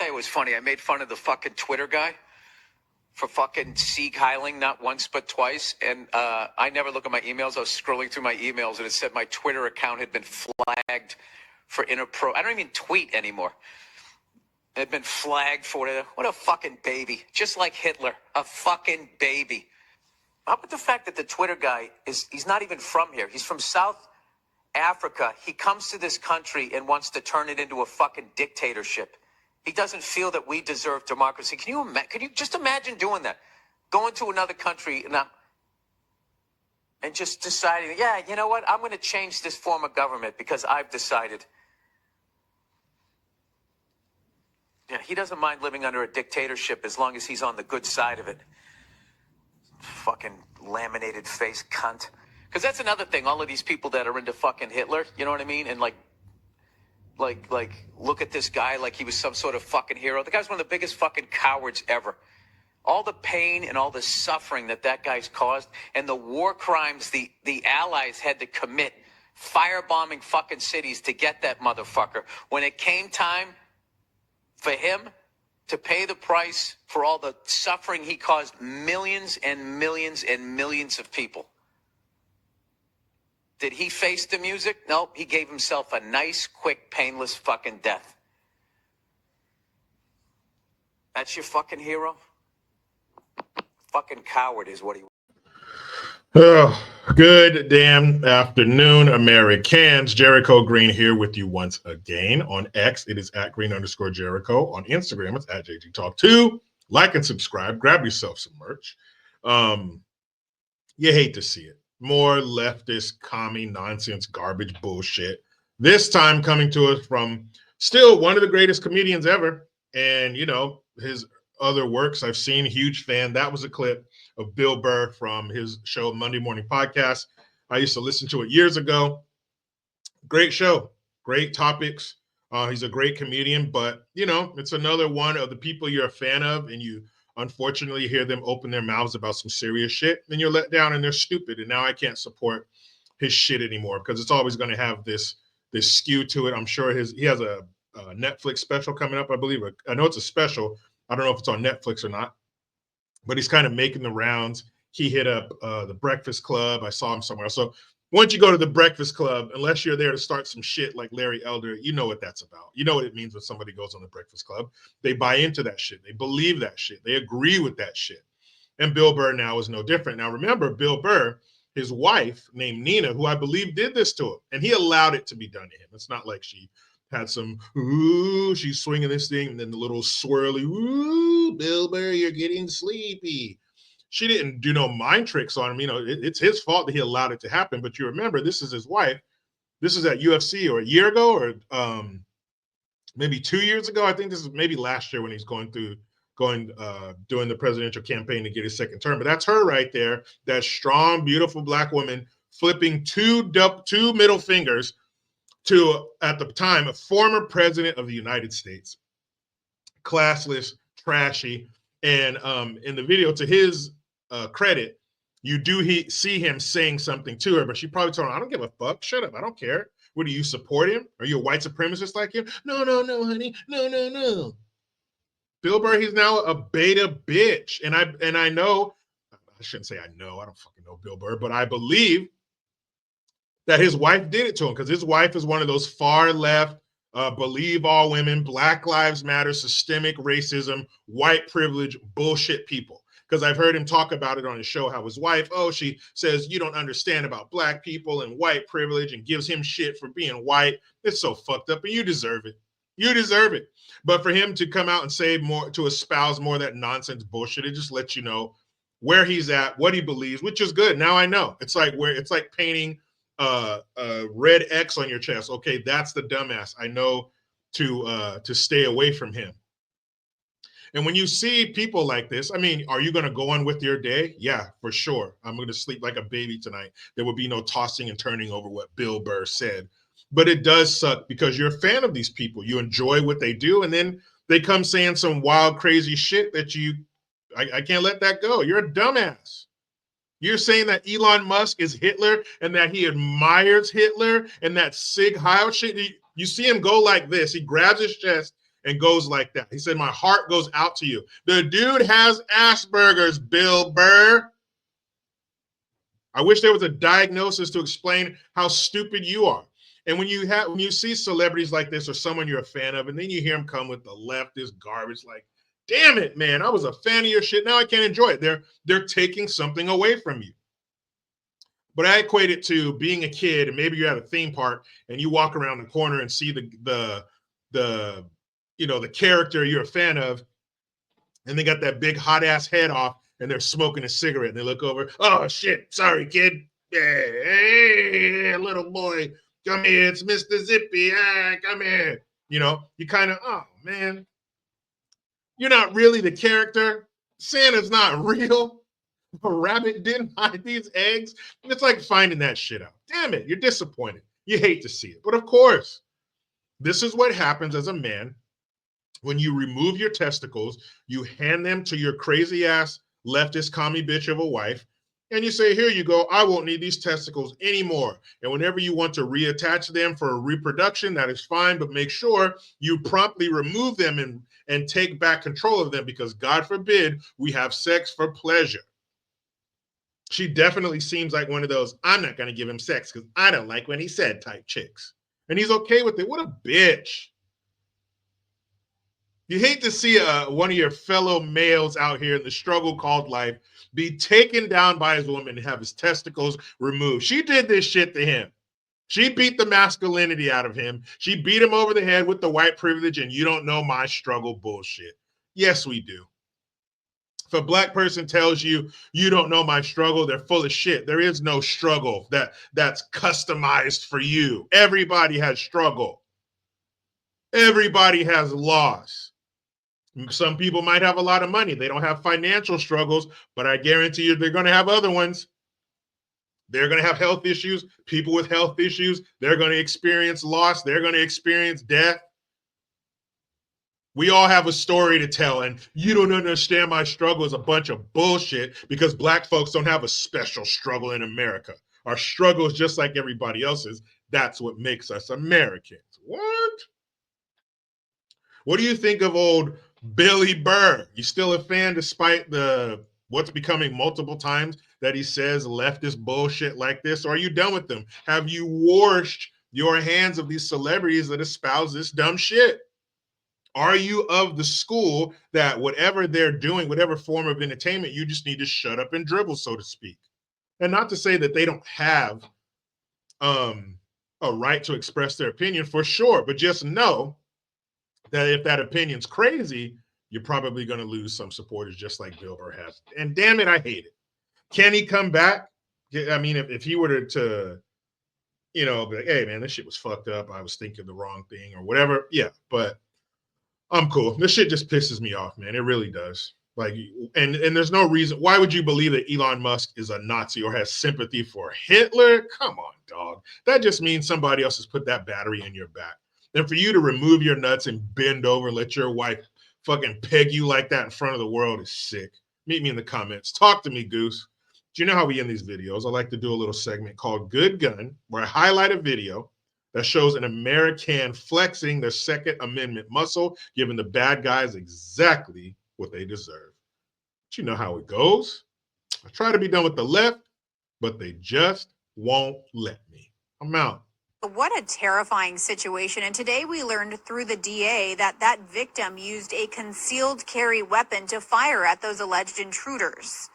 It was funny. I made fun of the fucking Twitter guy for fucking Sieg Heiling not once but twice. And I never look at my emails. I was scrolling through my emails and it said my Twitter account had been flagged for I don't even tweet anymore. It had been flagged for it. What a fucking baby. Just like Hitler. A fucking baby. How about the fact that the Twitter guy he's not even from here. He's from South Africa. He comes to this country and wants to turn it into a fucking dictatorship. He doesn't feel that we deserve democracy. Can you just imagine doing that? Going to another country now and just deciding, yeah, you know what? I'm going to change this form of government because I've decided. Yeah, he doesn't mind living under a dictatorship as long as he's on the good side of it. Fucking laminated face cunt. Because that's another thing. All of these people that are into fucking Hitler, you know what I mean? And like, look at this guy like he was some sort of fucking hero. The guy's one of the biggest fucking cowards ever. All the pain and all the suffering that guy's caused and the war crimes the Allies had to commit, firebombing fucking cities to get that motherfucker. When it came time for him to pay the price for all the suffering he caused millions and millions and millions of people. Did he face the music? Nope. He gave himself a nice, quick, painless fucking death. That's your fucking hero? Fucking coward is what he was. Oh, good damn afternoon, Americans. Jericho Green here with you once again. On X, it is at @Green_Jericho. On Instagram, it's at JGTalk2. Like and subscribe. Grab yourself some merch. You hate to see it. More leftist, commie, nonsense, garbage bullshit. This time coming to us from still one of the greatest comedians ever. And, you know, his other works I've seen, huge fan. That was a clip of Bill Burr from his show, Monday Morning Podcast. I used to listen to it years ago. Great show, great topics. He's a great comedian, but, you know, it's another one of the people you're a fan of and you unfortunately hear them open their mouths about some serious shit, then you're let down and they're stupid. And now I can't support his shit anymore because it's always going to have this skew to it. I'm sure he has a Netflix special coming up, I believe. I know it's a special. I don't know if it's on Netflix or not, but he's kind of making the rounds. He hit up the Breakfast Club. I saw him somewhere. So once you go to the Breakfast Club, unless you're there to start some shit like Larry Elder, you know what that's about. You know what it means when somebody goes on the Breakfast Club. They buy into that shit. They believe that shit. They agree with that shit. And Bill Burr now is no different. Now, remember, Bill Burr, his wife named Nina, who I believe did this to him, and he allowed it to be done to him. It's not like she had some, ooh, she's swinging this thing, and then the little swirly, ooh, Bill Burr, you're getting sleepy. She didn't do no mind tricks on him. You know, it's his fault that he allowed it to happen. But you remember, this is his wife. This is at UFC or a year ago or maybe 2 years ago. I think this is maybe last year when he's doing the presidential campaign to get his second term. But that's her right there. That strong, beautiful black woman flipping two middle fingers to, at the time, a former president of the United States. Classless, trashy. And in the video, to his credit, you do see him saying something to her, but she probably told him, I don't give a fuck. Shut up. I don't care. What, do you support him? Are you a white supremacist like him? No, honey. No. Bill Burr, he's now a beta bitch. And I know, I shouldn't say I know, I don't fucking know Bill Burr, but I believe that his wife did it to him because his wife is one of those far left, believe all women, Black Lives Matter, systemic racism, white privilege, bullshit people. Because I've heard him talk about it on his show, how his wife, she says you don't understand about black people and white privilege and gives him shit for being white. It's so fucked up and you deserve it. You deserve it. But for him to come out and say more, to espouse more of that nonsense bullshit, it just lets you know where he's at, what he believes, which is good. Now I know. It's like painting a red X on your chest. Okay, that's the dumbass. I know to stay away from him. And when you see people like this, I mean, are you going to go on with your day? Yeah, for sure. I'm going to sleep like a baby tonight. There will be no tossing and turning over what Bill Burr said. But it does suck because you're a fan of these people. You enjoy what they do. And then they come saying some wild, crazy shit that I can't let that go. You're a dumbass. You're saying that Elon Musk is Hitler and that he admires Hitler and that Sig Heil shit. You see him go like this. He grabs his chest and goes like that. He said, my heart goes out to you. The dude has Asperger's, Bill Burr. I wish there was a diagnosis to explain how stupid you are. And when you see celebrities like this or someone you're a fan of, and then you hear them come with the leftist garbage, like, damn it, man, I was a fan of your shit. Now I can't enjoy it. They're taking something away from you. But I equate it to being a kid, and maybe you're at a theme park and you walk around the corner and see the character you're a fan of, and they got that big hot ass head off, and they're smoking a cigarette, and they look over, oh shit, sorry kid, hey little boy, come here, it's Mr. Zippy, come here. You kind of, oh man, you're not really the character. Santa's not real. A rabbit didn't hide these eggs. It's like finding that shit out. Damn it, you're disappointed. You hate to see it. But of course, this is what happens as a man when you remove your testicles, you hand them to your crazy ass leftist commie bitch of a wife, and you say, here you go, I won't need these testicles anymore. And whenever you want to reattach them for reproduction, that is fine, but make sure you promptly remove them and take back control of them, because God forbid we have sex for pleasure. She definitely seems like one of those, I'm not going to give him sex because I don't like when he said type chicks. And he's okay with it. What a bitch. You hate to see one of your fellow males out here in the struggle called life be taken down by his woman and have his testicles removed. She did this shit to him. She beat the masculinity out of him. She beat him over the head with the white privilege and you don't know my struggle bullshit. Yes, we do. If a black person tells you you don't know my struggle, they're full of shit. There is no struggle that's customized for you. Everybody has struggle. Everybody has loss. Some people might have a lot of money. They don't have financial struggles, but I guarantee you they're going to have other ones. They're going to have health issues. People with health issues, they're going to experience loss. They're going to experience death. We all have a story to tell, and you don't understand my struggle is a bunch of bullshit because black folks don't have a special struggle in America. Our struggle is just like everybody else's. That's what makes us Americans. What? What do you think of old Billy Burr? You still a fan despite what's becoming multiple times that he says leftist bullshit like this? Or are you done with them? Have you washed your hands of these celebrities that espouse this dumb shit? Are you of the school that whatever they're doing, whatever form of entertainment, you just need to shut up and dribble, so to speak? And not to say that they don't have a right to express their opinion, for sure, but just know that if that opinion's crazy, you're probably going to lose some supporters just like Bill Burr has. And damn it, I hate it. Can he come back? I mean, if he were to be like, hey, man, this shit was fucked up. I was thinking the wrong thing or whatever. Yeah, but I'm cool. This shit just pisses me off, man. It really does. Like, and there's no reason. Why would you believe that Elon Musk is a Nazi or has sympathy for Hitler? Come on, dog. That just means somebody else has put that battery in your back. And for you to remove your nuts and bend over and let your wife fucking peg you like that in front of the world is sick. Meet me in the comments. Talk to me, Goose. Do you know how we end these videos? I like to do a little segment called Good Gun, where I highlight a video that shows an American flexing their Second Amendment muscle, giving the bad guys exactly what they deserve. But you know how it goes. I try to be done with the left, but they just won't let me. I'm out. What a terrifying situation. And today we learned through the DA that victim used a concealed carry weapon to fire at those alleged intruders.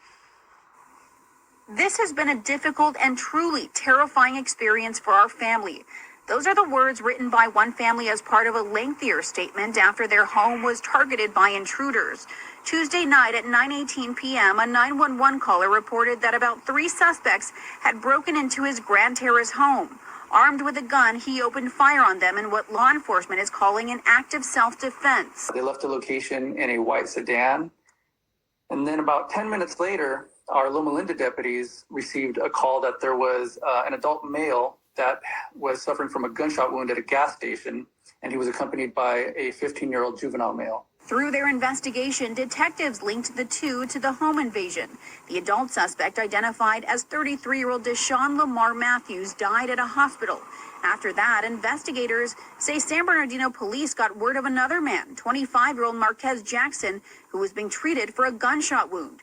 This has been a difficult and truly terrifying experience for our family. Those are the words written by one family as part of a lengthier statement after their home was targeted by intruders. Tuesday night at 9:18 p.m., a 911 caller reported that about 3 suspects had broken into his Grand Terrace home. Armed with a gun, he opened fire on them in what law enforcement is calling an act of self-defense. They left the location in a white sedan. And then about 10 minutes later, our Loma Linda deputies received a call that there was an adult male that was suffering from a gunshot wound at a gas station, and he was accompanied by a 15-year-old juvenile male. Through their investigation, detectives linked the two to the home invasion. The adult suspect, identified as 33-year-old Deshaun Lamar Matthews, died at a hospital. After that, investigators say San Bernardino police got word of another man, 25-year-old Marquez Jackson, who was being treated for a gunshot wound.